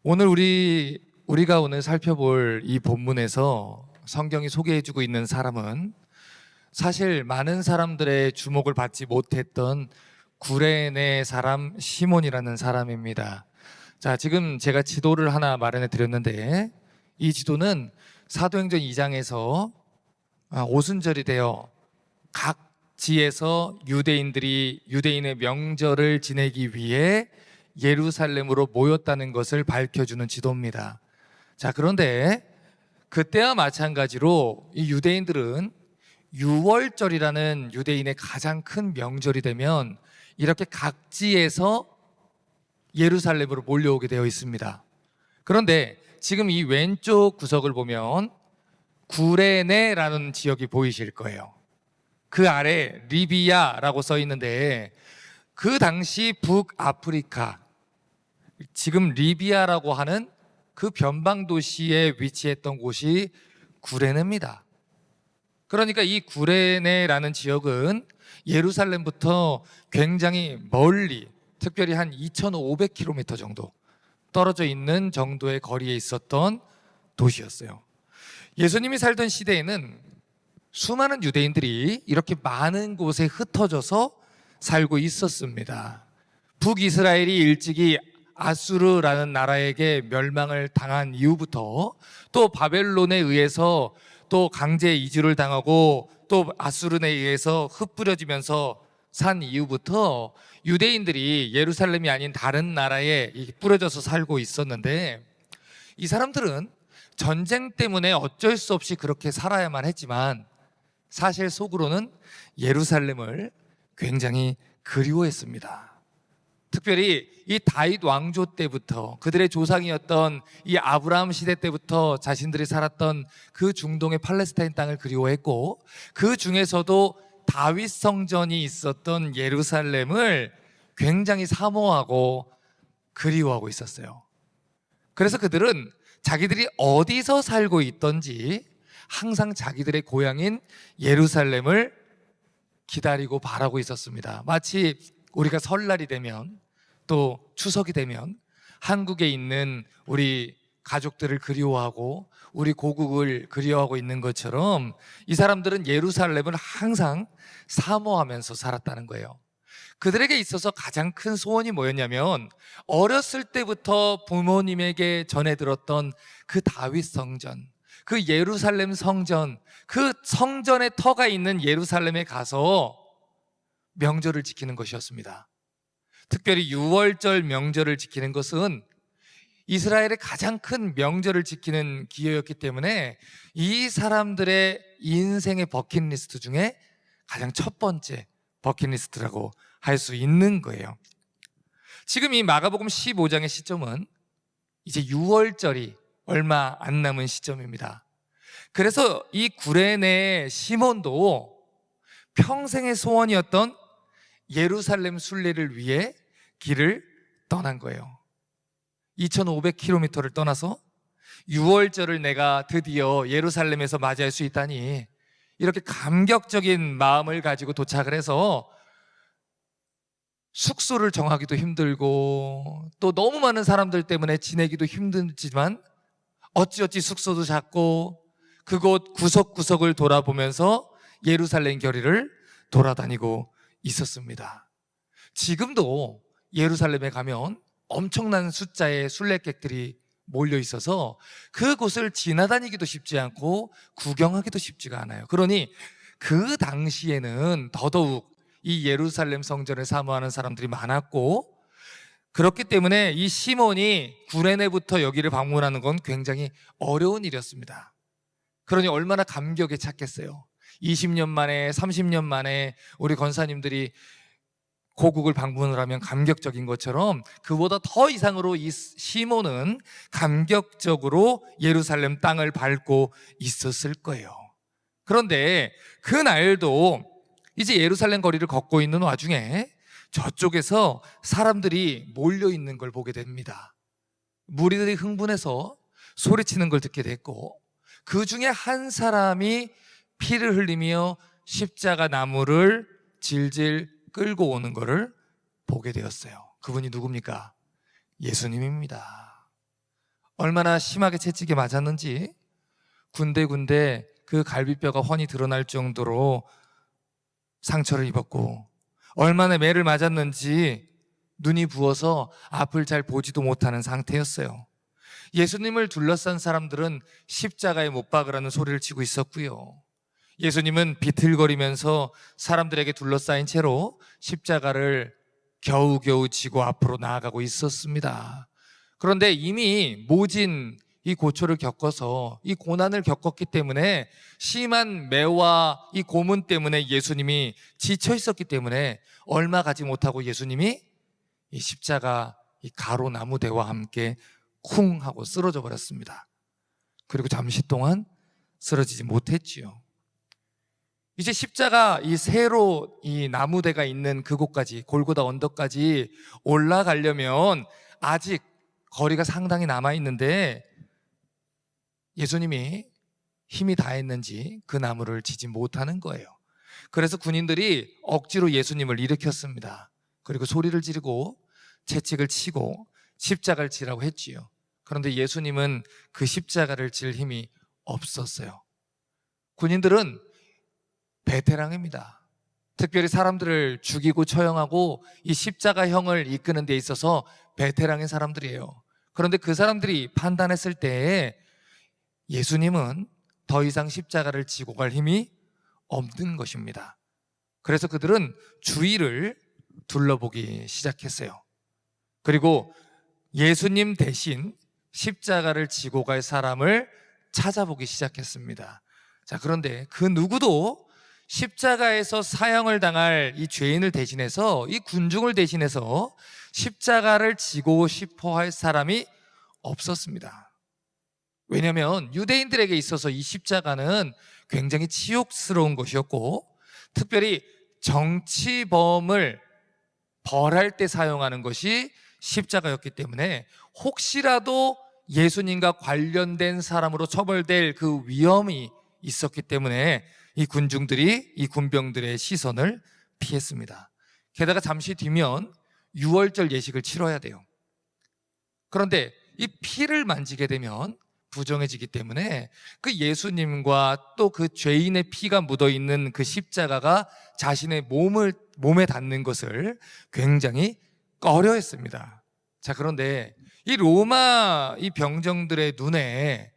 오늘 우리가 오늘 살펴볼 이 본문에서 성경이 소개해주고 있는 사람은 사실 많은 사람들의 주목을 받지 못했던 구레네 사람 시몬이라는 사람입니다. 자, 지금 제가 지도를 하나 마련해 드렸는데 이 지도는 사도행전 2장에서 오순절이 되어 각 지에서 유대인의 명절을 지내기 위해 예루살렘으로 모였다는 것을 밝혀주는 지도입니다. 자, 그런데 그때와 마찬가지로 이 유대인들은 유월절이라는 유대인의 가장 큰 명절이 되면 이렇게 각지에서 예루살렘으로 몰려오게 되어 있습니다. 그런데 지금 이 왼쪽 구석을 보면 구레네라는 지역이 보이실 거예요. 그 아래 리비아라고 써 있는데 그 당시 북아프리카, 지금 리비아라고 하는 그 변방 도시에 위치했던 곳이 구레네입니다. 그러니까 이 구레네라는 지역은 예루살렘부터 굉장히 멀리, 특별히 한 2,500km 정도 떨어져 있는 정도의 거리에 있었던 도시였어요. 예수님이 살던 시대에는 수많은 유대인들이 이렇게 많은 곳에 흩어져서 살고 있었습니다. 북이스라엘이 일찍이 아수르라는 나라에게 멸망을 당한 이후부터 또 바벨론에 의해서 또 강제 이주를 당하고 또 아수르에 의해서 흩뿌려지면서 산 이후부터 유대인들이 예루살렘이 아닌 다른 나라에 뿌려져서 살고 있었는데 이 사람들은 전쟁 때문에 어쩔 수 없이 그렇게 살아야만 했지만 사실 속으로는 예루살렘을 굉장히 그리워했습니다. 특별히 이 다윗 왕조 때부터 그들의 조상이었던 이 아브라함 시대 때부터 자신들이 살았던 그 중동의 팔레스타인 땅을 그리워했고 그 중에서도 다윗 성전이 있었던 예루살렘을 굉장히 사모하고 그리워하고 있었어요. 그래서 그들은 자기들이 어디서 살고 있던지 항상 자기들의 고향인 예루살렘을 기다리고 바라고 있었습니다. 마치 우리가 설날이 되면 또 추석이 되면 한국에 있는 우리 가족들을 그리워하고 우리 고국을 그리워하고 있는 것처럼 이 사람들은 예루살렘을 항상 사모하면서 살았다는 거예요. 그들에게 있어서 가장 큰 소원이 뭐였냐면 어렸을 때부터 부모님에게 전해 들었던 그 다윗 성전, 그 예루살렘 성전, 그 성전의 터가 있는 예루살렘에 가서 명절을 지키는 것이었습니다. 특별히 유월절 명절을 지키는 것은 이스라엘의 가장 큰 명절을 지키는 기회였기 때문에 이 사람들의 인생의 버킷리스트 중에 가장 첫 번째 버킷리스트라고 할 수 있는 거예요. 지금 이 마가복음 15장의 시점은 이제 유월절이 얼마 안 남은 시점입니다. 그래서 이 구레네 시몬도 평생의 소원이었던 예루살렘 순례를 위해 길을 떠난 거예요. 2,500km를 떠나서 유월절을 내가 드디어 예루살렘에서 맞이할 수 있다니 이렇게 감격적인 마음을 가지고 도착을 해서 숙소를 정하기도 힘들고 또 너무 많은 사람들 때문에 지내기도 힘들지만 어찌어찌 숙소도 잡고 그곳 구석구석을 돌아보면서 예루살렘 거리를 돌아다니고 있었습니다. 지금도 예루살렘에 가면 엄청난 숫자의 순례객들이 몰려 있어서 그곳을 지나다니기도 쉽지 않고 구경하기도 쉽지가 않아요. 그러니 그 당시에는 더더욱 이 예루살렘 성전을 사모하는 사람들이 많았고 그렇기 때문에 이 시몬이 구레네부터 여기를 방문하는 건 굉장히 어려운 일이었습니다. 그러니 얼마나 감격에 찼겠어요. 20년 만에 30년 만에 우리 권사님들이 고국을 방문을 하면 감격적인 것처럼 그보다 더 이상으로 이 시몬은 감격적으로 예루살렘 땅을 밟고 있었을 거예요. 그런데 그날도 이제 예루살렘 거리를 걷고 있는 와중에 저쪽에서 사람들이 몰려 있는 걸 보게 됩니다. 무리들이 흥분해서 소리치는 걸 듣게 됐고 그 중에 한 사람이 피를 흘리며 십자가 나무를 질질 끌고 오는 것을 보게 되었어요. 그분이 누굽니까? 예수님입니다. 얼마나 심하게 채찍에 맞았는지 군데군데 그 갈비뼈가 훤히 드러날 정도로 상처를 입었고, 얼마나 매를 맞았는지 눈이 부어서 앞을 잘 보지도 못하는 상태였어요. 예수님을 둘러싼 사람들은 십자가에 못 박으라는 소리를 치고 있었고요. 예수님은 비틀거리면서 사람들에게 둘러싸인 채로 십자가를 겨우겨우 지고 앞으로 나아가고 있었습니다. 그런데 이미 모진 이 고초를 겪어서 이 고난을 겪었기 때문에, 심한 매와 이 고문 때문에 예수님이 지쳐 있었기 때문에 얼마 가지 못하고 예수님이 이 십자가 이 가로나무대와 함께 쿵 하고 쓰러져 버렸습니다. 그리고 잠시 동안 쓰러지지 못했지요. 이제 십자가 이 세로 이 나무대가 있는 그곳까지, 골고다 언덕까지 올라가려면 아직 거리가 상당히 남아있는데 예수님이 힘이 다했는지 그 나무를 지지 못하는 거예요. 그래서 군인들이 억지로 예수님을 일으켰습니다. 그리고 소리를 지르고 채찍을 치고 십자가를 지라고 했지요. 그런데 예수님은 그 십자가를 질 힘이 없었어요. 군인들은 베테랑입니다. 특별히 사람들을 죽이고 처형하고 이 십자가형을 이끄는 데 있어서 베테랑인 사람들이에요. 그런데 그 사람들이 판단했을 때 예수님은 더 이상 십자가를 지고 갈 힘이 없는 것입니다. 그래서 그들은 주위를 둘러보기 시작했어요. 그리고 예수님 대신 십자가를 지고 갈 사람을 찾아보기 시작했습니다. 자, 그런데 그 누구도 십자가에서 사형을 당할 이 죄인을 대신해서, 이 군중을 대신해서 십자가를 지고 싶어 할 사람이 없었습니다. 왜냐하면 유대인들에게 있어서 이 십자가는 굉장히 치욕스러운 것이었고, 특별히 정치범을 벌할 때 사용하는 것이 십자가였기 때문에 혹시라도 예수님과 관련된 사람으로 처벌될 그 위험이 있었기 때문에 이 군중들이 이 군병들의 시선을 피했습니다. 게다가 잠시 뒤면 유월절 예식을 치러야 돼요. 그런데 이 피를 만지게 되면 부정해지기 때문에 그 예수님과 또 그 죄인의 피가 묻어있는 그 십자가가 자신의 몸에 닿는 것을 굉장히 꺼려했습니다. 자, 그런데 이 로마 이 병정들의 눈에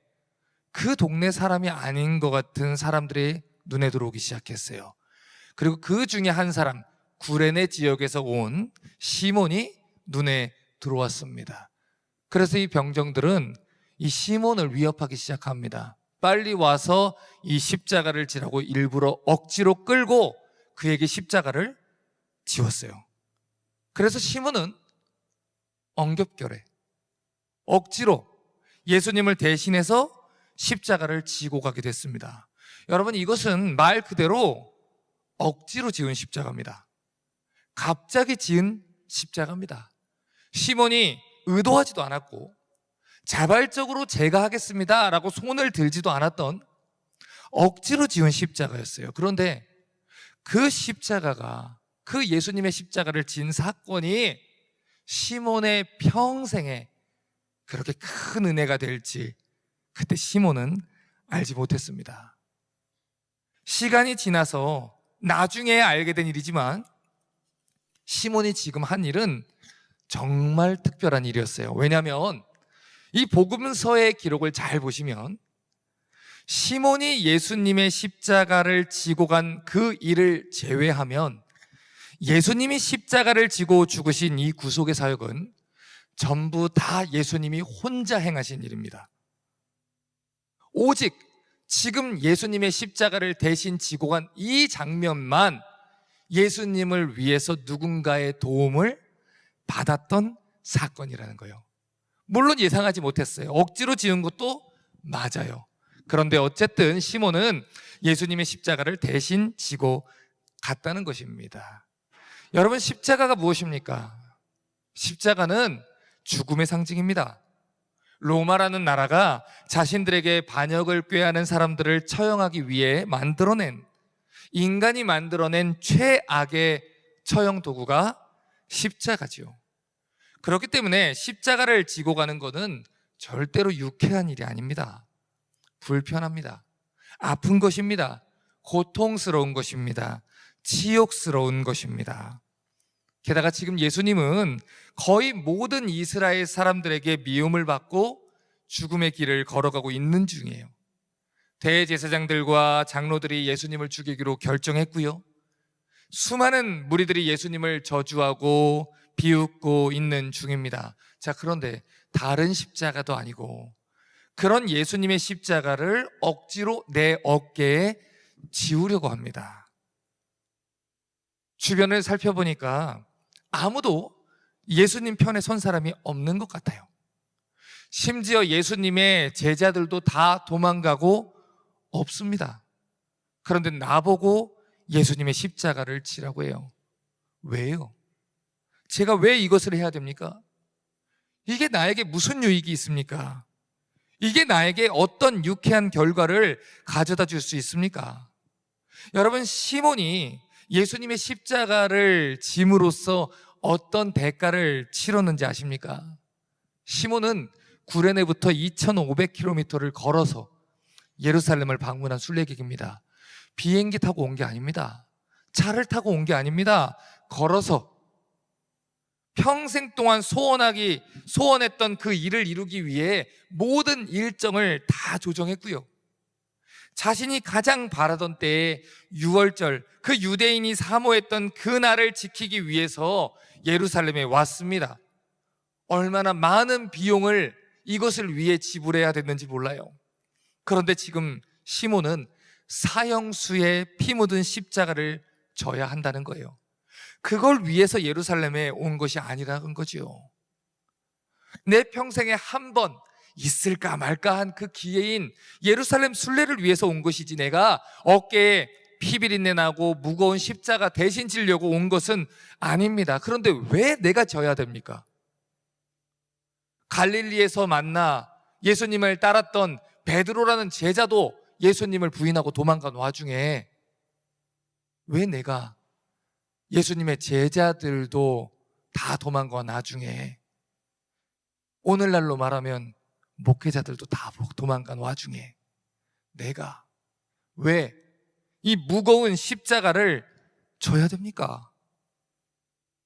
그 동네 사람이 아닌 것 같은 사람들이 눈에 들어오기 시작했어요. 그리고 그 중에 한 사람, 구레네 지역에서 온 시몬이 눈에 들어왔습니다. 그래서 이 병정들은 이 시몬을 위협하기 시작합니다. 빨리 와서 이 십자가를 지라고 일부러 억지로 끌고 그에게 십자가를 지웠어요. 그래서 시몬은 엉겹결에 억지로 예수님을 대신해서 십자가를 지고 가게 됐습니다. 여러분, 이것은 말 그대로 억지로 지은 십자가입니다. 갑자기 지은 십자가입니다. 시몬이 의도하지도 않았고 자발적으로 제가 하겠습니다 라고 손을 들지도 않았던 억지로 지은 십자가였어요. 그런데 그 십자가가, 그 예수님의 십자가를 진 사건이 시몬의 평생에 그렇게 큰 은혜가 될지 그때 시몬은 알지 못했습니다. 시간이 지나서 나중에 알게 된 일이지만 시몬이 지금 한 일은 정말 특별한 일이었어요. 왜냐하면 이 복음서의 기록을 잘 보시면 시몬이 예수님의 십자가를 지고 간 그 일을 제외하면 예수님이 십자가를 지고 죽으신 이 구속의 사역은 전부 다 예수님이 혼자 행하신 일입니다. 오직 지금 예수님의 십자가를 대신 지고 간 이 장면만 예수님을 위해서 누군가의 도움을 받았던 사건이라는 거예요. 물론 예상하지 못했어요. 억지로 지은 것도 맞아요. 그런데 어쨌든 시몬은 예수님의 십자가를 대신 지고 갔다는 것입니다. 여러분, 십자가가 무엇입니까? 십자가는 죽음의 상징입니다. 로마라는 나라가 자신들에게 반역을 꾀하는 사람들을 처형하기 위해 인간이 만들어낸 최악의 처형 도구가 십자가지요. 그렇기 때문에 십자가를 지고 가는 것은 절대로 유쾌한 일이 아닙니다. 불편합니다. 아픈 것입니다. 고통스러운 것입니다. 치욕스러운 것입니다. 게다가 지금 예수님은 거의 모든 이스라엘 사람들에게 미움을 받고 죽음의 길을 걸어가고 있는 중이에요. 대제사장들과 장로들이 예수님을 죽이기로 결정했고요. 수많은 무리들이 예수님을 저주하고 비웃고 있는 중입니다. 자, 그런데 다른 십자가도 아니고 그런 예수님의 십자가를 억지로 내 어깨에 지우려고 합니다. 주변을 살펴보니까 아무도 예수님 편에 선 사람이 없는 것 같아요. 심지어 예수님의 제자들도 다 도망가고 없습니다. 그런데 나보고 예수님의 십자가를 지라고 해요. 왜요? 제가 왜 이것을 해야 됩니까? 이게 나에게 무슨 유익이 있습니까? 이게 나에게 어떤 유쾌한 결과를 가져다 줄 수 있습니까? 여러분, 시몬이 예수님의 십자가를 짐으로써 어떤 대가를 치렀는지 아십니까? 시몬은 구레네부터 2,500km를 걸어서 예루살렘을 방문한 순례객입니다. 비행기 타고 온 게 아닙니다. 차를 타고 온 게 아닙니다. 걸어서 평생 동안 소원했던 그 일을 이루기 위해 모든 일정을 다 조정했고요. 자신이 가장 바라던 때에 유월절, 그 유대인이 사모했던 그 날을 지키기 위해서 예루살렘에 왔습니다. 얼마나 많은 비용을 이것을 위해 지불해야 됐는지 몰라요. 그런데 지금 시몬은 사형수의 피 묻은 십자가를 져야 한다는 거예요. 그걸 위해서 예루살렘에 온 것이 아니라는 거죠. 내 평생에 한 번 있을까 말까 한 그 기회인 예루살렘 순례를 위해서 온 것이지, 내가 어깨에 피비린내 나고 무거운 십자가 대신 지려고 온 것은 아닙니다. 그런데 왜 내가 져야 됩니까? 갈릴리에서 만나 예수님을 따랐던 베드로라는 제자도 예수님을 부인하고 도망간 와중에 왜 내가, 예수님의 제자들도 다 도망간 와중에, 오늘날로 말하면 목회자들도 다 도망간 와중에 내가 왜 이 무거운 십자가를 져야 됩니까?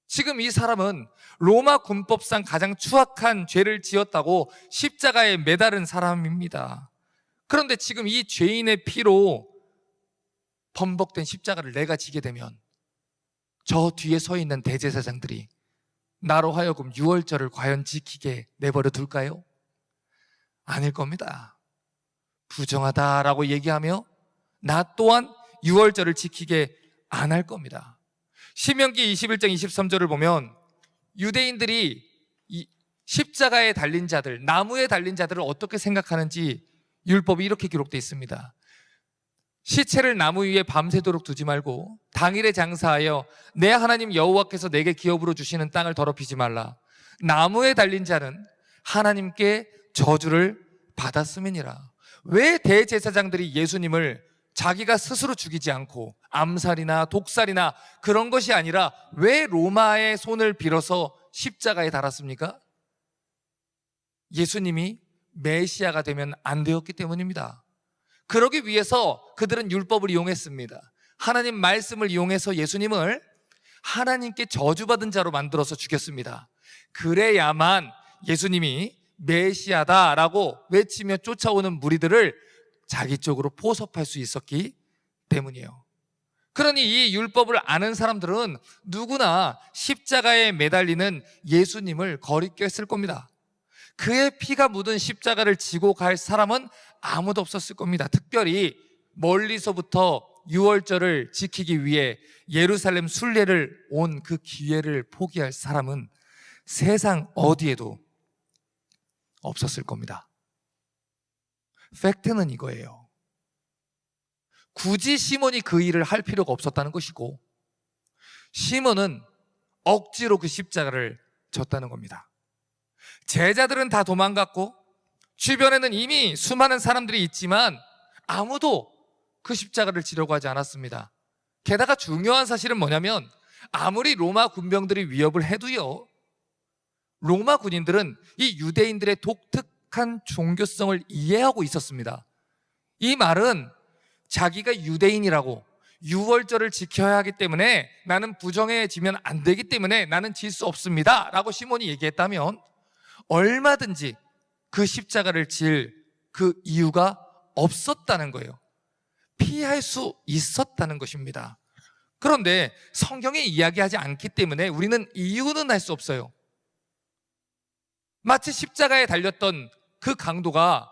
지금 이 사람은 로마 군법상 가장 추악한 죄를 지었다고 십자가에 매달은 사람입니다. 그런데 지금 이 죄인의 피로 범벅된 십자가를 내가 지게 되면 저 뒤에 서 있는 대제사장들이 나로 하여금 유월절을 과연 지키게 내버려 둘까요? 아닐 겁니다. 부정하다라고 얘기하며 나 또한 유월절을 지키게 안 할 겁니다. 신명기 21장 23절을 보면 유대인들이 이 십자가에 달린 자들, 나무에 달린 자들을 어떻게 생각하는지 율법이 이렇게 기록되어 있습니다. 시체를 나무 위에 밤새도록 두지 말고 당일에 장사하여 내 하나님 여호와께서 내게 기업으로 주시는 땅을 더럽히지 말라. 나무에 달린 자는 하나님께 저주를 받았음이니라. 왜 대제사장들이 예수님을 자기가 스스로 죽이지 않고 암살이나 독살이나 그런 것이 아니라 왜 로마의 손을 빌어서 십자가에 달았습니까? 예수님이 메시아가 되면 안 되었기 때문입니다. 그러기 위해서 그들은 율법을 이용했습니다. 하나님 말씀을 이용해서 예수님을 하나님께 저주받은 자로 만들어서 죽였습니다. 그래야만 예수님이 메시아다라고 외치며 쫓아오는 무리들을 자기 쪽으로 포섭할 수 있었기 때문이에요. 그러니 이 율법을 아는 사람들은 누구나 십자가에 매달리는 예수님을 거리꼈을 겁니다. 그의 피가 묻은 십자가를 지고 갈 사람은 아무도 없었을 겁니다. 특별히 멀리서부터 유월절을 지키기 위해 예루살렘 순례를 온 그 기회를 포기할 사람은 세상 어디에도 없었을 겁니다. 팩트는 이거예요. 굳이 시몬이 그 일을 할 필요가 없었다는 것이고, 시몬은 억지로 그 십자가를 졌다는 겁니다. 제자들은 다 도망갔고 주변에는 이미 수많은 사람들이 있지만 아무도 그 십자가를 지려고 하지 않았습니다. 게다가 중요한 사실은 뭐냐면, 아무리 로마 군병들이 위협을 해도요, 로마 군인들은 이 유대인들의 독특한 종교성을 이해하고 있었습니다. 이 말은 자기가 유대인이라고 유월절을 지켜야 하기 때문에 나는 부정해지면 안 되기 때문에 나는 질 수 없습니다 라고 시몬이 얘기했다면 얼마든지 그 십자가를 질 그 이유가 없었다는 거예요. 피할 수 있었다는 것입니다. 그런데 성경이 이야기하지 않기 때문에 우리는 이유는 알 수 없어요. 마치 십자가에 달렸던 그 강도가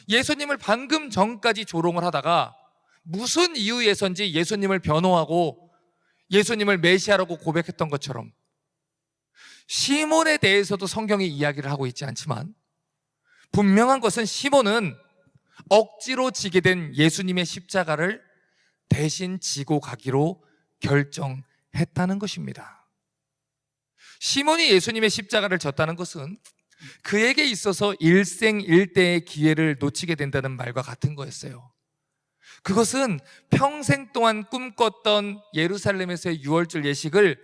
예수님을 방금 전까지 조롱을 하다가 무슨 이유에선지 예수님을 변호하고 예수님을 메시아라고 고백했던 것처럼 시몬에 대해서도 성경이 이야기를 하고 있지 않지만 분명한 것은 시몬은 억지로 지게 된 예수님의 십자가를 대신 지고 가기로 결정했다는 것입니다. 시몬이 예수님의 십자가를 졌다는 것은 그에게 있어서 일생일대의 기회를 놓치게 된다는 말과 같은 거였어요. 그것은 평생 동안 꿈꿨던 예루살렘에서의 유월절 예식을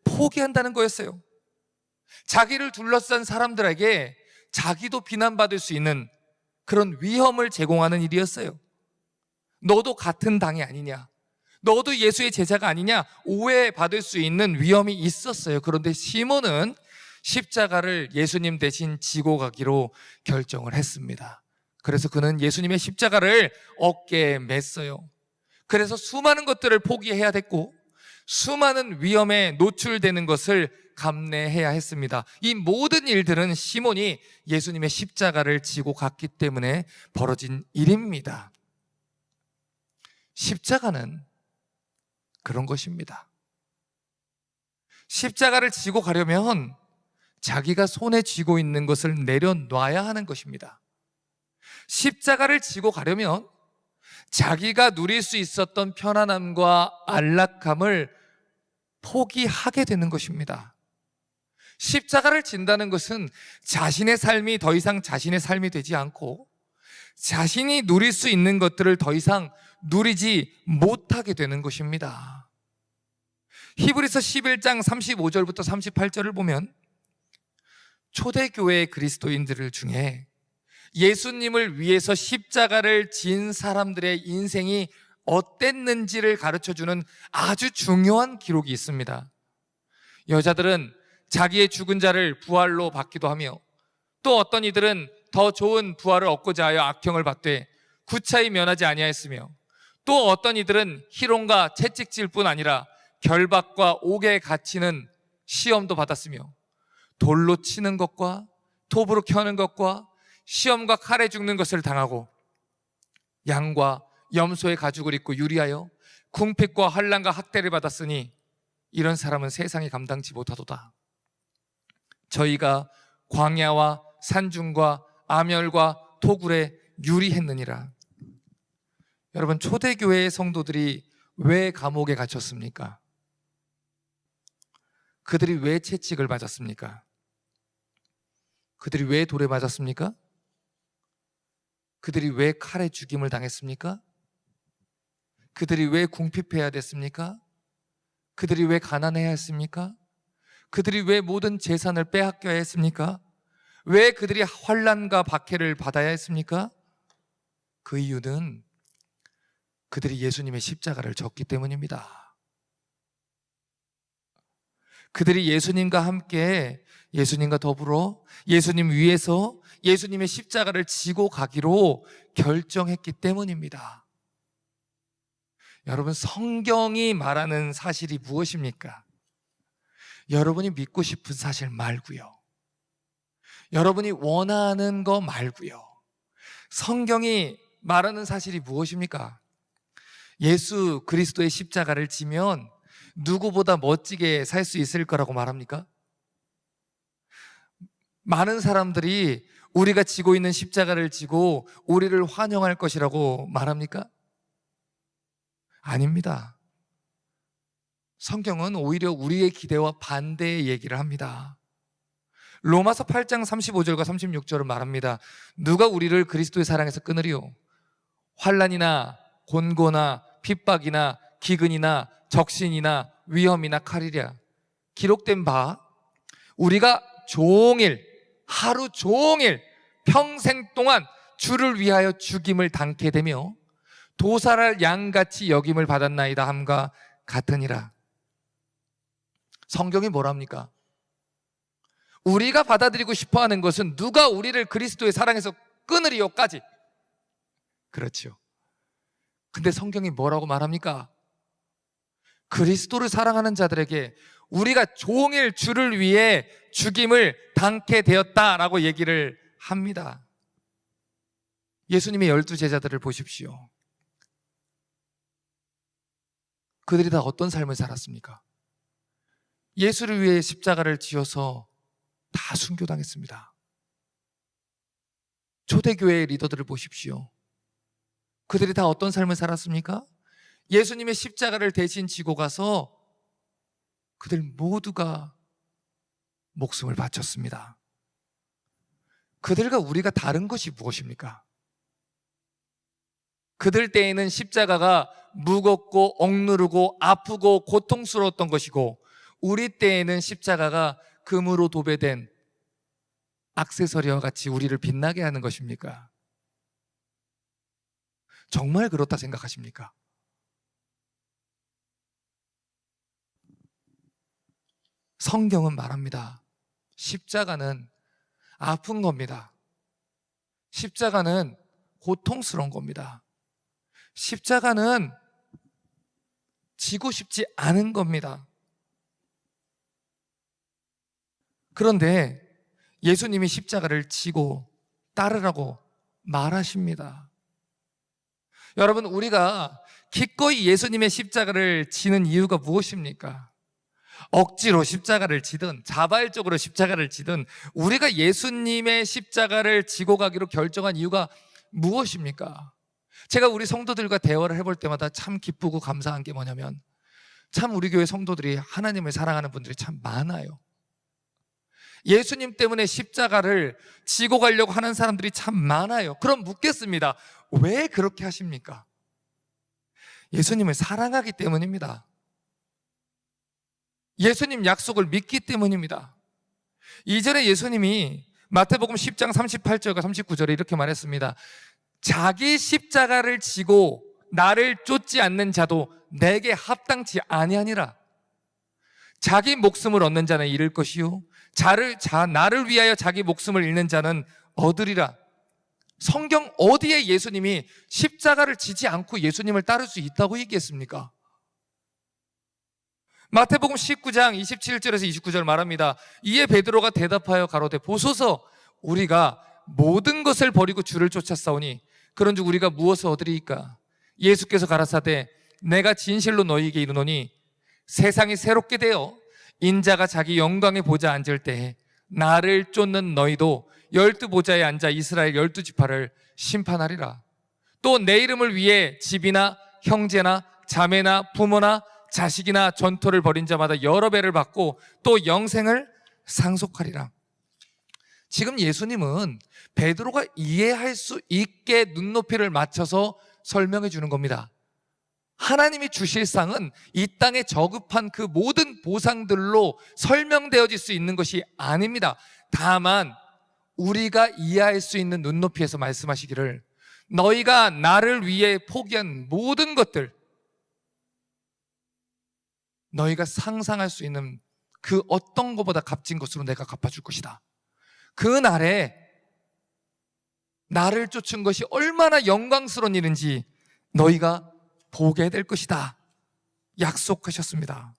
포기한다는 거였어요. 자기를 둘러싼 사람들에게 자기도 비난받을 수 있는 그런 위험을 제공하는 일이었어요. 너도 같은 당이 아니냐, 너도 예수의 제자가 아니냐 오해받을 수 있는 위험이 있었어요. 그런데 시몬은 십자가를 예수님 대신 지고 가기로 결정을 했습니다. 그래서 그는 예수님의 십자가를 어깨에 맸어요. 그래서 수많은 것들을 포기해야 됐고 수많은 위험에 노출되는 것을 감내해야 했습니다. 이 모든 일들은 시몬이 예수님의 십자가를 지고 갔기 때문에 벌어진 일입니다. 십자가는 그런 것입니다. 십자가를 지고 가려면 자기가 손에 쥐고 있는 것을 내려놔야 하는 것입니다. 십자가를 지고 가려면 자기가 누릴 수 있었던 편안함과 안락함을 포기하게 되는 것입니다. 십자가를 진다는 것은 자신의 삶이 더 이상 자신의 삶이 되지 않고 자신이 누릴 수 있는 것들을 더 이상 누리지 못하게 되는 것입니다. 히브리서 11장 35절부터 38절을 보면 초대교회 그리스도인들 중에 예수님을 위해서 십자가를 진 사람들의 인생이 어땠는지를 가르쳐주는 아주 중요한 기록이 있습니다. 여자들은 자기의 죽은 자를 부활로 받기도 하며 또 어떤 이들은 더 좋은 부활을 얻고자 하여 악형을 받되 구차히 면하지 아니하였으며 또 어떤 이들은 희롱과 채찍질 뿐 아니라 결박과 옥에 갇히는 시험도 받았으며 돌로 치는 것과 톱으로 켜는 것과 시험과 칼에 죽는 것을 당하고 양과 염소의 가죽을 입고 유리하여 궁핍과 환난과 학대를 받았으니 이런 사람은 세상이 감당치 못하도다. 저희가 광야와 산중과 암열과 토굴에 유리했느니라. 여러분, 초대교회의 성도들이 왜 감옥에 갇혔습니까? 그들이 왜 채찍을 맞았습니까? 그들이 왜 돌에 맞았습니까? 그들이 왜 칼에 죽임을 당했습니까? 그들이 왜 궁핍해야 됐습니까? 그들이 왜 가난해야 했습니까? 그들이 왜 모든 재산을 빼앗겨야 했습니까? 왜 그들이 환난과 박해를 받아야 했습니까? 그 이유는 그들이 예수님의 십자가를 졌기 때문입니다. 그들이 예수님과 함께 예수님과 더불어 예수님 위에서 예수님의 십자가를 지고 가기로 결정했기 때문입니다. 여러분, 성경이 말하는 사실이 무엇입니까? 여러분이 믿고 싶은 사실 말고요, 여러분이 원하는 거 말고요, 성경이 말하는 사실이 무엇입니까? 예수 그리스도의 십자가를 지면 누구보다 멋지게 살 수 있을 거라고 말합니까? 많은 사람들이 우리가 지고 있는 십자가를 지고 우리를 환영할 것이라고 말합니까? 아닙니다. 성경은 오히려 우리의 기대와 반대의 얘기를 합니다. 로마서 8장 35절과 36절은 말합니다. 누가 우리를 그리스도의 사랑에서 끊으리요? 환난이나 곤고나 핍박이나 기근이나 적신이나 위험이나 칼이랴. 기록된 바 우리가 종일, 하루 종일 평생 동안 주를 위하여 죽임을 당케 되며 도살할 양같이 여김을 받았나이다 함과 같으니라. 성경이 뭐랍니까? 우리가 받아들이고 싶어하는 것은 누가 우리를 그리스도의 사랑에서 끊으리요까지. 그렇죠. 근데 성경이 뭐라고 말합니까? 그리스도를 사랑하는 자들에게 우리가 종일 주를 위해 죽임을 당케 되었다라고 얘기를 합니다. 예수님의 12제자들을 보십시오. 그들이 다 어떤 삶을 살았습니까? 예수를 위해 십자가를 지어서 다 순교당했습니다. 초대교회의 리더들을 보십시오. 그들이 다 어떤 삶을 살았습니까? 예수님의 십자가를 대신 지고 가서 그들 모두가 목숨을 바쳤습니다. 그들과 우리가 다른 것이 무엇입니까? 그들 때에는 십자가가 무겁고 억누르고 아프고 고통스러웠던 것이고, 우리 때에는 십자가가 금으로 도배된 액세서리와 같이 우리를 빛나게 하는 것입니까? 정말 그렇다 생각하십니까? 성경은 말합니다. 십자가는 아픈 겁니다. 십자가는 고통스러운 겁니다. 십자가는 지고 싶지 않은 겁니다. 그런데 예수님이 십자가를 지고 따르라고 말하십니다. 여러분, 우리가 기꺼이 예수님의 십자가를 지는 이유가 무엇입니까? 억지로 십자가를 지든 자발적으로 십자가를 지든 우리가 예수님의 십자가를 지고 가기로 결정한 이유가 무엇입니까? 제가 우리 성도들과 대화를 해볼 때마다 참 기쁘고 감사한 게 뭐냐면, 참 우리 교회 성도들이 하나님을 사랑하는 분들이 참 많아요. 예수님 때문에 십자가를 지고 가려고 하는 사람들이 참 많아요. 그럼 묻겠습니다. 왜 그렇게 하십니까? 예수님을 사랑하기 때문입니다. 예수님 약속을 믿기 때문입니다. 이전에 예수님이 마태복음 10장 38절과 39절에 이렇게 말했습니다. 자기 십자가를 지고 나를 쫓지 않는 자도 내게 합당치 아니하니라. 자기 목숨을 얻는 자는 잃을 것이요 나를 위하여 자기 목숨을 잃는 자는 얻으리라. 성경 어디에 예수님이 십자가를 지지 않고 예수님을 따를 수 있다고 얘기했습니까? 마태복음 19장 27절에서 29절 말합니다. 이에 베드로가 대답하여 가로되 보소서, 우리가 모든 것을 버리고 주를 쫓았사오니 그런즉 우리가 무엇을 얻으리이까? 예수께서 가라사대 내가 진실로 너희에게 이르노니 세상이 새롭게 되어 인자가 자기 영광의 보좌에 앉을 때에 나를 쫓는 너희도 12보좌에 앉아 이스라엘 12지파를 심판하리라. 또 내 이름을 위해 집이나 형제나 자매나 부모나 자식이나 전토를 벌인 자마다 여러 배를 받고 또 영생을 상속하리라. 지금 예수님은 베드로가 이해할 수 있게 눈높이를 맞춰서 설명해 주는 겁니다. 하나님이 주실 상은 이 땅에 저급한 그 모든 보상들로 설명되어질 수 있는 것이 아닙니다. 다만 우리가 이해할 수 있는 눈높이에서 말씀하시기를 너희가 나를 위해 포기한 모든 것들, 너희가 상상할 수 있는 그 어떤 것보다 값진 것으로 내가 갚아줄 것이다. 그 날에 나를 쫓은 것이 얼마나 영광스러운 일인지 너희가 보게 될 것이다 약속하셨습니다.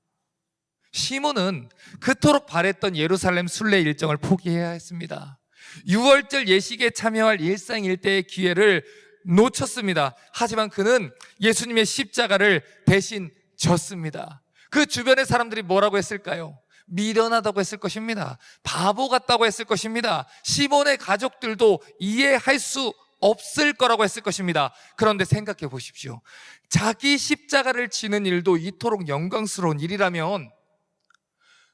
시몬은 그토록 바랬던 예루살렘 순례 일정을 포기해야 했습니다. 6월절 예식에 참여할 일상일대의 기회를 놓쳤습니다. 하지만 그는 예수님의 십자가를 대신 졌습니다. 그 주변의 사람들이 뭐라고 했을까요? 미련하다고 했을 것입니다. 바보 같다고 했을 것입니다. 시몬의 가족들도 이해할 수 없을 거라고 했을 것입니다. 그런데 생각해 보십시오. 자기 십자가를 지는 일도 이토록 영광스러운 일이라면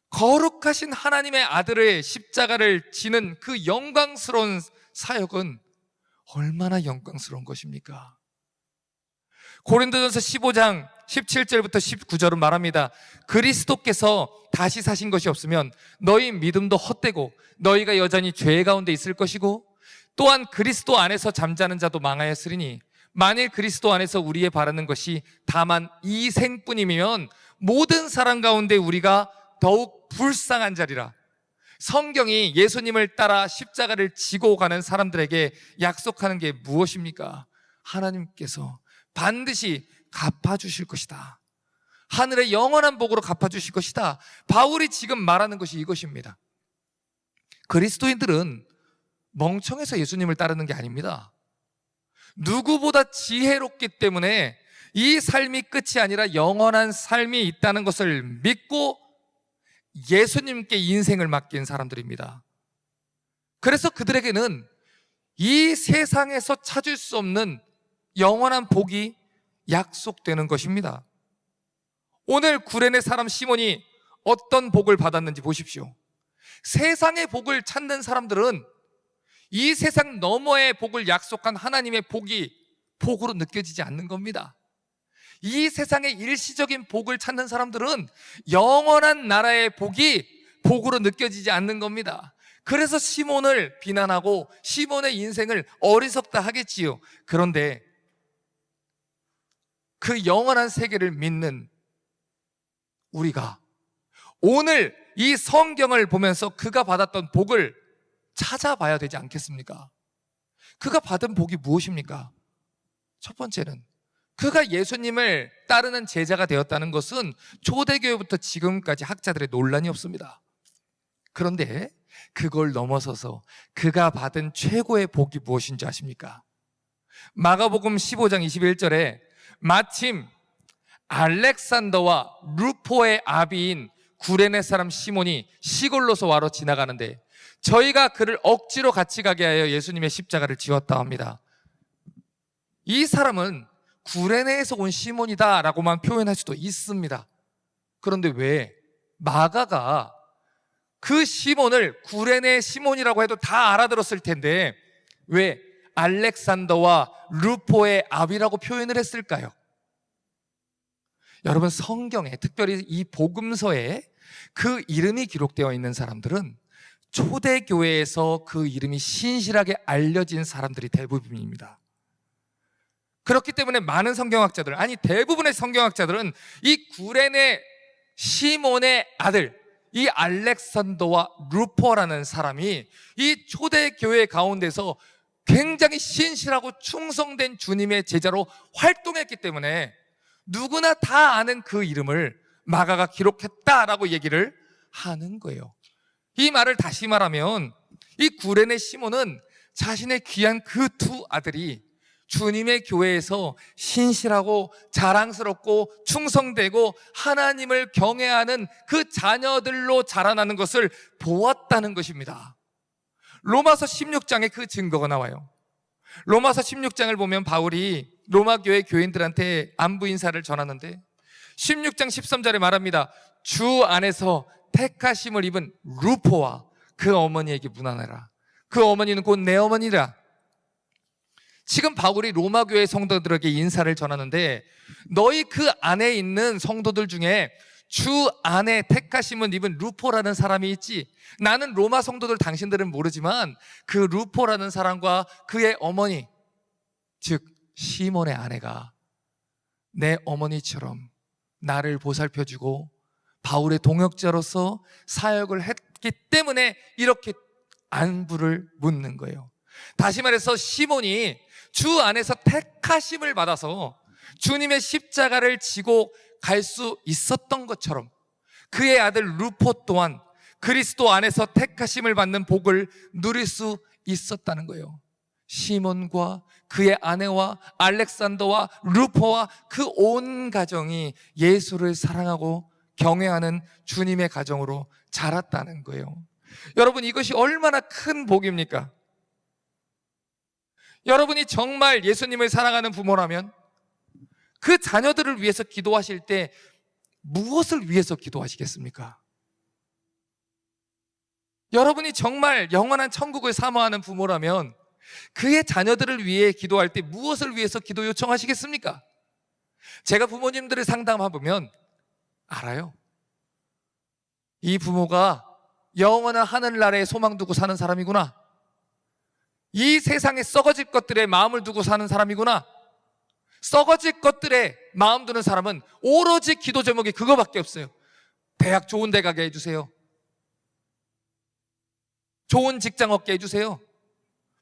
거룩하신 하나님의 아들의 십자가를 지는 그 영광스러운 사역은 얼마나 영광스러운 것입니까? 고린도전서 15장 17절부터 19절은 말합니다. 그리스도께서 다시 사신 것이 없으면 너희 믿음도 헛되고 너희가 여전히 죄 가운데 있을 것이고 또한 그리스도 안에서 잠자는 자도 망하였으리니 만일 그리스도 안에서 우리의 바라는 것이 다만 이 생뿐이면 모든 사람 가운데 우리가 더욱 불쌍한 자리라. 성경이 예수님을 따라 십자가를 지고 가는 사람들에게 약속하는 게 무엇입니까? 하나님께서 반드시 갚아주실 것이다. 하늘의 영원한 복으로 갚아주실 것이다. 바울이 지금 말하는 것이 이것입니다. 그리스도인들은 멍청해서 예수님을 따르는 게 아닙니다. 누구보다 지혜롭기 때문에 이 삶이 끝이 아니라 영원한 삶이 있다는 것을 믿고 예수님께 인생을 맡긴 사람들입니다. 그래서 그들에게는 이 세상에서 찾을 수 없는 영원한 복이 약속되는 것입니다. 오늘 구레네 사람 시몬이 어떤 복을 받았는지 보십시오. 세상의 복을 찾는 사람들은 이 세상 너머의 복을 약속한 하나님의 복이 복으로 느껴지지 않는 겁니다. 이 세상의 일시적인 복을 찾는 사람들은 영원한 나라의 복이 복으로 느껴지지 않는 겁니다. 그래서 시몬을 비난하고 시몬의 인생을 어리석다 하겠지요. 그런데 그 영원한 세계를 믿는 우리가 오늘 이 성경을 보면서 그가 받았던 복을 찾아봐야 되지 않겠습니까? 그가 받은 복이 무엇입니까? 첫 번째는 그가 예수님을 따르는 제자가 되었다는 것은 초대교회부터 지금까지 학자들의 논란이 없습니다. 그런데 그걸 넘어서서 그가 받은 최고의 복이 무엇인지 아십니까? 마가복음 15장 21절에 마침 알렉산더와 루포의 아비인 구레네 사람 시몬이 시골로서 와로 지나가는데 저희가 그를 억지로 같이 가게 하여 예수님의 십자가를 지었다 합니다. 이 사람은 구레네에서 온 시몬이다 라고만 표현할 수도 있습니다. 그런데 왜 마가가 그 시몬을 구레네 시몬이라고 해도 다 알아들었을 텐데 왜 알렉산더와 루포의 아비라고 표현을 했을까요? 여러분, 성경에 특별히 이 복음서에 그 이름이 기록되어 있는 사람들은 초대교회에서 그 이름이 신실하게 알려진 사람들이 대부분입니다. 그렇기 때문에 많은 성경학자들, 아니 대부분의 성경학자들은 이 구레네 시몬의 아들, 이 알렉산더와 루포라는 사람이 이 초대교회 가운데서 굉장히 신실하고 충성된 주님의 제자로 활동했기 때문에 누구나 다 아는 그 이름을 마가가 기록했다라고 얘기를 하는 거예요. 이 말을 다시 말하면 이 구레네 시몬은 자신의 귀한 그 두 아들이 주님의 교회에서 신실하고 자랑스럽고 충성되고 하나님을 경외하는 그 자녀들로 자라나는 것을 보았다는 것입니다. 로마서 16장에 그 증거가 나와요. 로마서 16장을 보면 바울이 로마 교회 교인들한테 안부 인사를 전하는데 16장 13절에 말합니다. 주 안에서 택하심을 입은 루포와 그 어머니에게 문안하라. 그 어머니는 곧 내 어머니라. 지금 바울이 로마 교회 성도들에게 인사를 전하는데 너희 그 안에 있는 성도들 중에 주 안에 택하심을 입은 루포라는 사람이 있지. 나는 로마 성도들 당신들은 모르지만 그 루포라는 사람과 그의 어머니, 즉 시몬의 아내가 내 어머니처럼 나를 보살펴주고 바울의 동역자로서 사역을 했기 때문에 이렇게 안부를 묻는 거예요. 다시 말해서 시몬이 주 안에서 택하심을 받아서 주님의 십자가를 지고 갈 수 있었던 것처럼 그의 아들 루포 또한 그리스도 안에서 택하심을 받는 복을 누릴 수 있었다는 거예요. 시몬과 그의 아내와 알렉산더와 루포와 그 온 가정이 예수를 사랑하고 경외하는 주님의 가정으로 자랐다는 거예요. 여러분, 이것이 얼마나 큰 복입니까? 여러분이 정말 예수님을 사랑하는 부모라면 그 자녀들을 위해서 기도하실 때 무엇을 위해서 기도하시겠습니까? 여러분이 정말 영원한 천국을 사모하는 부모라면 그의 자녀들을 위해 기도할 때 무엇을 위해서 기도 요청하시겠습니까? 제가 부모님들을 상담해보면 알아요. 이 부모가 영원한 하늘나라에 소망 두고 사는 사람이구나. 이 세상에 썩어질 것들에 마음을 두고 사는 사람이구나. 썩어질 것들에 마음 두는 사람은 오로지 기도 제목이 그거밖에 없어요. 대학 좋은 데 가게 해주세요. 좋은 직장 얻게 해주세요.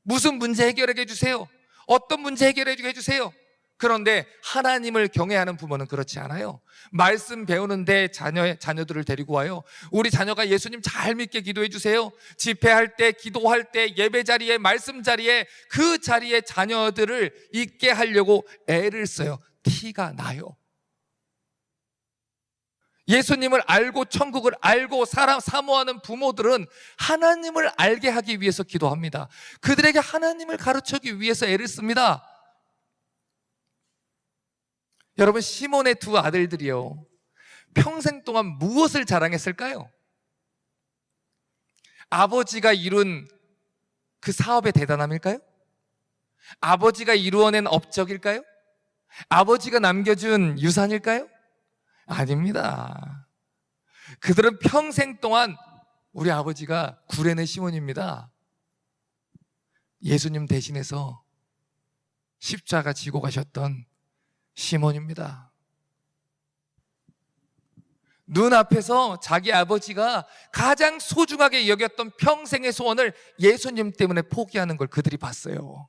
무슨 문제 해결하게 해주세요. 어떤 문제 해결해 주세요. 그런데 하나님을 경외하는 부모는 그렇지 않아요. 말씀 배우는데 자녀들을 데리고 와요. 우리 자녀가 예수님 잘 믿게 기도해 주세요. 집회할 때, 기도할 때, 예배 자리에, 말씀 자리에, 그 자리에 자녀들을 있게 하려고 애를 써요. 티가 나요. 예수님을 알고 천국을 알고 사모하는 부모들은 하나님을 알게 하기 위해서 기도합니다. 그들에게 하나님을 가르치기 위해서 애를 씁니다. 여러분, 시몬의 두 아들들이요, 평생 동안 무엇을 자랑했을까요? 아버지가 이룬 그 사업의 대단함일까요? 아버지가 이루어낸 업적일까요? 아버지가 남겨준 유산일까요? 아닙니다. 그들은 평생 동안 우리 아버지가 구레네 시몬입니다. 예수님 대신해서 십자가 지고 가셨던 시몬입니다. 눈앞에서 자기 아버지가 가장 소중하게 여겼던 평생의 소원을 예수님 때문에 포기하는 걸 그들이 봤어요.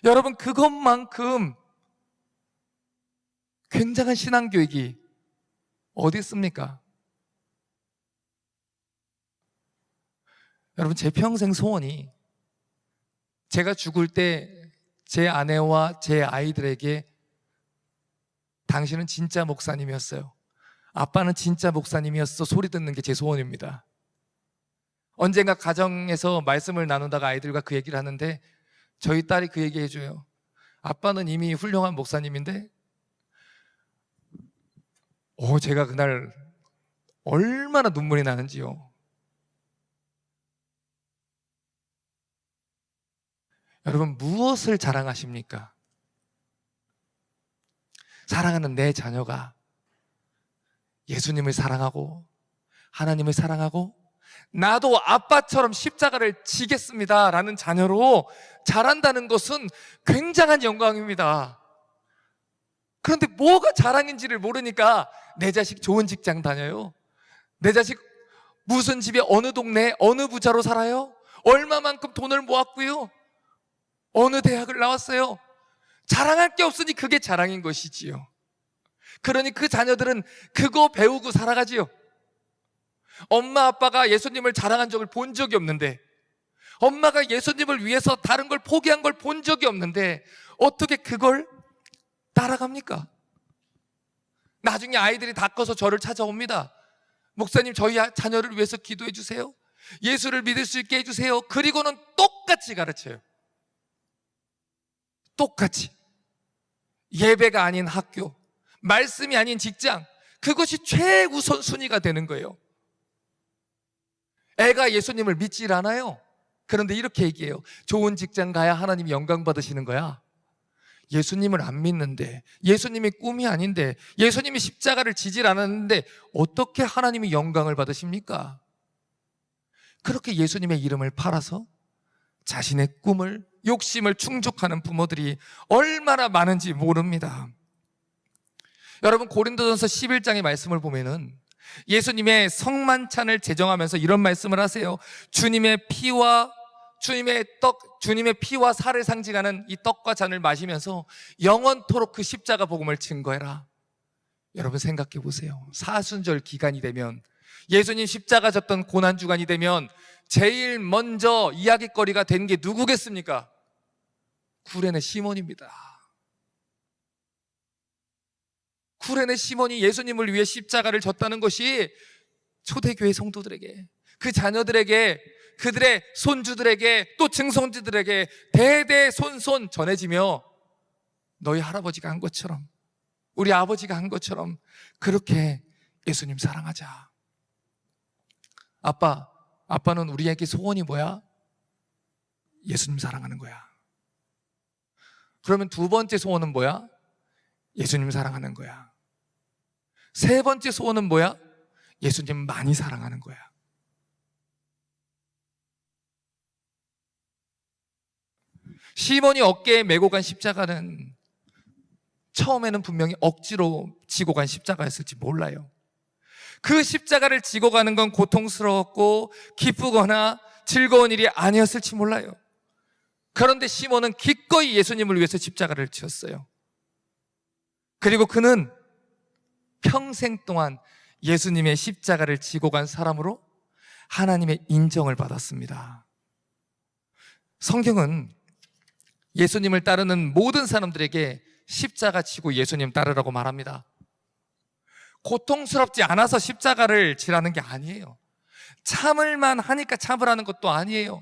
여러분, 그것만큼 굉장한 신앙교육이 어디 있습니까? 여러분, 제 평생 소원이 제가 죽을 때 제 아내와 제 아이들에게 당신은 진짜 목사님이었어요, 아빠는 진짜 목사님이었어 소리 듣는 게 제 소원입니다. 언젠가 가정에서 말씀을 나누다가 아이들과 그 얘기를 하는데 저희 딸이 그 얘기 해줘요. 아빠는 이미 훌륭한 목사님인데 제가 그날 얼마나 눈물이 나는지요. 여러분, 무엇을 자랑하십니까? 사랑하는 내 자녀가 예수님을 사랑하고 하나님을 사랑하고 나도 아빠처럼 십자가를 지겠습니다 라는 자녀로 자란다는 것은 굉장한 영광입니다. 그런데 뭐가 자랑인지를 모르니까 내 자식 좋은 직장 다녀요, 내 자식 무슨 집에 어느 동네에 어느 부자로 살아요, 얼마만큼 돈을 모았고요, 어느 대학을 나왔어요. 자랑할 게 없으니 그게 자랑인 것이지요. 그러니 그 자녀들은 그거 배우고 살아가지요. 엄마 아빠가 예수님을 자랑한 적을 본 적이 없는데, 엄마가 예수님을 위해서 다른 걸 포기한 걸 본 적이 없는데 어떻게 그걸 따라갑니까? 나중에 아이들이 다 커서 저를 찾아옵니다. 목사님, 저희 자녀를 위해서 기도해 주세요, 예수를 믿을 수 있게 해주세요. 그리고는 똑같이 가르쳐요. 똑같이. 예배가 아닌 학교, 말씀이 아닌 직장, 그것이 최우선 순위가 되는 거예요. 애가 예수님을 믿질 않아요. 그런데 이렇게 얘기해요. 좋은 직장 가야 하나님이 영광 받으시는 거야. 예수님을 안 믿는데, 예수님이 꿈이 아닌데, 예수님이 십자가를 지질 않았는데 어떻게 하나님이 영광을 받으십니까? 그렇게 예수님의 이름을 팔아서 자신의 꿈을, 욕심을 충족하는 부모들이 얼마나 많은지 모릅니다. 여러분, 고린도전서 11장의 말씀을 보면은 예수님의 성만찬을 제정하면서 이런 말씀을 하세요. 주님의 피와 살을 상징하는 이 떡과 잔을 마시면서 영원토록 그 십자가 복음을 증거해라. 여러분, 생각해 보세요. 사순절 기간이 되면, 예수님 십자가 졌던 고난 주간이 되면 제일 먼저 이야기거리가 된 게 누구겠습니까? 구레네 시몬입니다. 구레네 시몬이 예수님을 위해 십자가를 졌다는 것이 초대교회 성도들에게, 그 자녀들에게, 그들의 손주들에게, 또 증손주들에게 대대손손 전해지며 너희 할아버지가 한 것처럼, 우리 아버지가 한 것처럼 그렇게 예수님 사랑하자. 아빠는 우리에게 소원이 뭐야? 예수님 사랑하는 거야. 그러면 두 번째 소원은 뭐야? 예수님 사랑하는 거야. 세 번째 소원은 뭐야? 예수님 많이 사랑하는 거야. 시몬이 어깨에 메고 간 십자가는 처음에는 분명히 억지로 지고 간 십자가였을지 몰라요. 그 십자가를 지고 가는 건 고통스러웠고 기쁘거나 즐거운 일이 아니었을지 몰라요. 그런데 시몬은 기꺼이 예수님을 위해서 십자가를 지었어요. 그리고 그는 평생 동안 예수님의 십자가를 지고 간 사람으로 하나님의 인정을 받았습니다. 성경은 예수님을 따르는 모든 사람들에게 십자가 지고 예수님 따르라고 말합니다. 고통스럽지 않아서 십자가를 지라는 게 아니에요. 참을만 하니까 참으라는 것도 아니에요.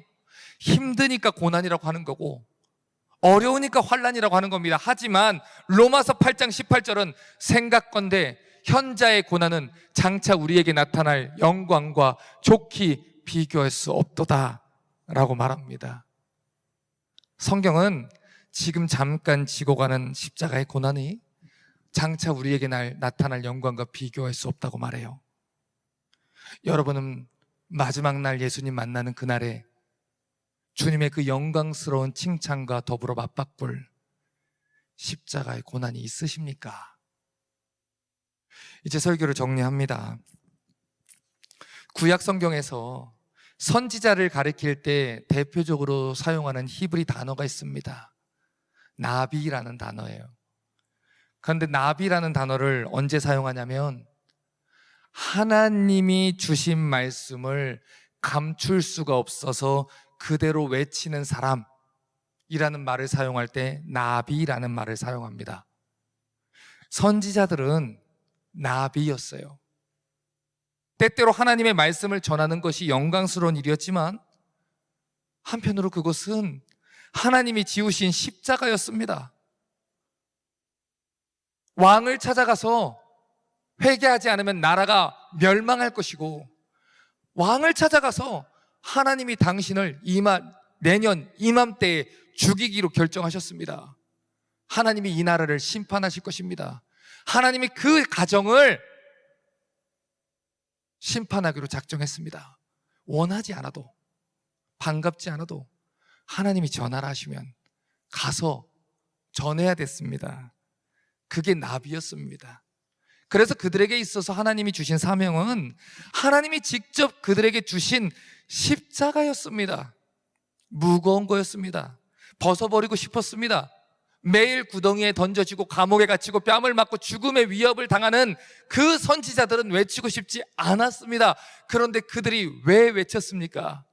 힘드니까 고난이라고 하는 거고 어려우니까 환난이라고 하는 겁니다. 하지만 로마서 8장 18절은 생각건대 현자의 고난은 장차 우리에게 나타날 영광과 좋게 비교할 수 없도다 라고 말합니다. 성경은 지금 잠깐 지고 가는 십자가의 고난이 장차 우리에게 나타날 영광과 비교할 수 없다고 말해요. 여러분은 마지막 날 예수님 만나는 그날에 주님의 그 영광스러운 칭찬과 더불어 맞바꿀 십자가의 고난이 있으십니까? 이제 설교를 정리합니다. 구약 성경에서 선지자를 가리킬 때 대표적으로 사용하는 히브리 단어가 있습니다. 나비라는 단어예요. 그런데 나비라는 단어를 언제 사용하냐면 하나님이 주신 말씀을 감출 수가 없어서 그대로 외치는 사람이라는 말을 사용할 때 나비라는 말을 사용합니다. 선지자들은 나비였어요. 때때로 하나님의 말씀을 전하는 것이 영광스러운 일이었지만 한편으로 그것은 하나님이 지으신 십자가였습니다. 왕을 찾아가서 회개하지 않으면 나라가 멸망할 것이고 왕을 찾아가서 하나님이 당신을 내년 이맘때에 죽이기로 결정하셨습니다. 하나님이 이 나라를 심판하실 것입니다. 하나님이 그 가정을 심판하기로 작정했습니다. 원하지 않아도, 반갑지 않아도 하나님이 전하라 하시면 가서 전해야 됐습니다. 그게 나비였습니다. 그래서 그들에게 있어서 하나님이 주신 사명은 하나님이 직접 그들에게 주신 십자가였습니다. 무거운 거였습니다. 벗어버리고 싶었습니다. 매일 구덩이에 던져지고 감옥에 갇히고 뺨을 맞고 죽음의 위협을 당하는 그 선지자들은 외치고 싶지 않았습니다. 그런데 그들이 왜 외쳤습니까?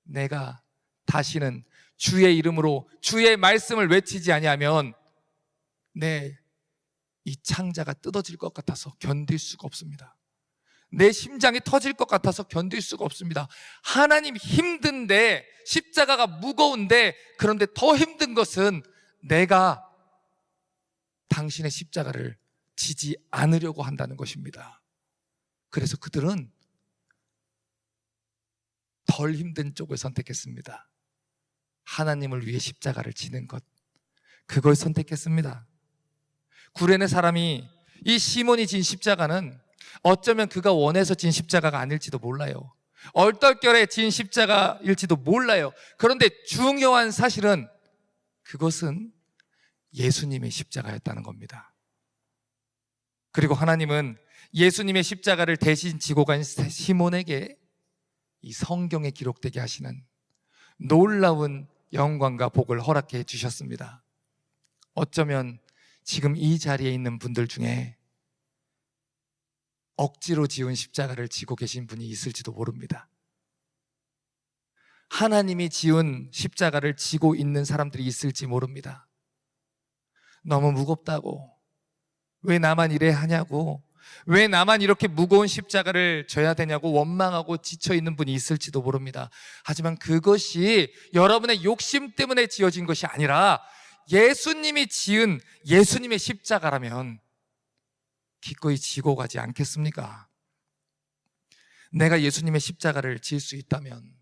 내가 다시는 주의 이름으로 주의 말씀을 외치지 아니하면 내 이 창자가 뜯어질 것 같아서 견딜 수가 없습니다. 내 심장이 터질 것 같아서 견딜 수가 없습니다. 하나님 힘든데, 십자가가 무거운데, 그런데 더 힘든 것은 내가 당신의 십자가를 지지 않으려고 한다는 것입니다. 그래서 그들은 덜 힘든 쪽을 선택했습니다. 하나님을 위해 십자가를 지는 것, 그걸 선택했습니다. 구레네 사람이 이 시몬이 진 십자가는 어쩌면 그가 원해서 진 십자가가 아닐지도 몰라요. 얼떨결에 진 십자가일지도 몰라요. 그런데 중요한 사실은 그것은 예수님의 십자가였다는 겁니다. 그리고 하나님은 예수님의 십자가를 대신 지고 간 시몬에게 이 성경에 기록되게 하시는 놀라운 영광과 복을 허락해 주셨습니다. 어쩌면 지금 이 자리에 있는 분들 중에 억지로 지은 십자가를 지고 계신 분이 있을지도 모릅니다. 하나님이 지은 십자가를 지고 있는 사람들이 있을지 모릅니다. 너무 무겁다고, 왜 나만 이래야 하냐고, 왜 나만 이렇게 무거운 십자가를 져야 되냐고 원망하고 지쳐있는 분이 있을지도 모릅니다. 하지만 그것이 여러분의 욕심 때문에 지어진 것이 아니라 예수님이 지은 예수님의 십자가라면 기꺼이 지고 가지 않겠습니까? 내가 예수님의 십자가를 질 수 있다면,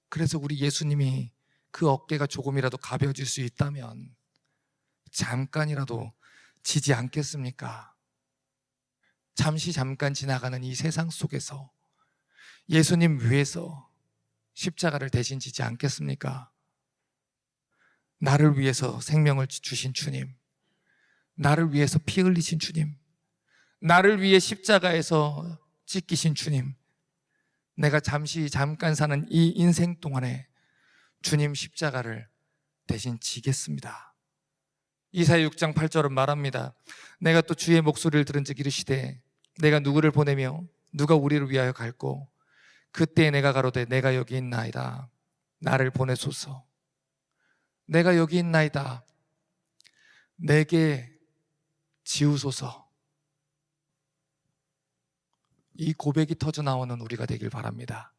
그래서 우리 예수님이 그 어깨가 조금이라도 가벼워질 수 있다면 잠깐이라도 지지 않겠습니까? 잠깐 지나가는 이 세상 속에서 예수님 위해서 십자가를 대신 지지 않겠습니까? 나를 위해서 생명을 주신 주님, 나를 위해서 피 흘리신 주님, 나를 위해 십자가에서 찢기신 주님, 내가 잠깐 사는 이 인생 동안에 주님 십자가를 대신 지겠습니다. 이사야 6장 8절은 말합니다. 내가 또 주의 목소리를 들은 즉 이르시되 내가 누구를 보내며 누가 우리를 위하여 갈고 그때 내가 가로되 내가 여기 있나이다. 나를 보내소서. 내가 여기 있나이다. 내게 지우소서. 이 고백이 터져 나오는 우리가 되길 바랍니다.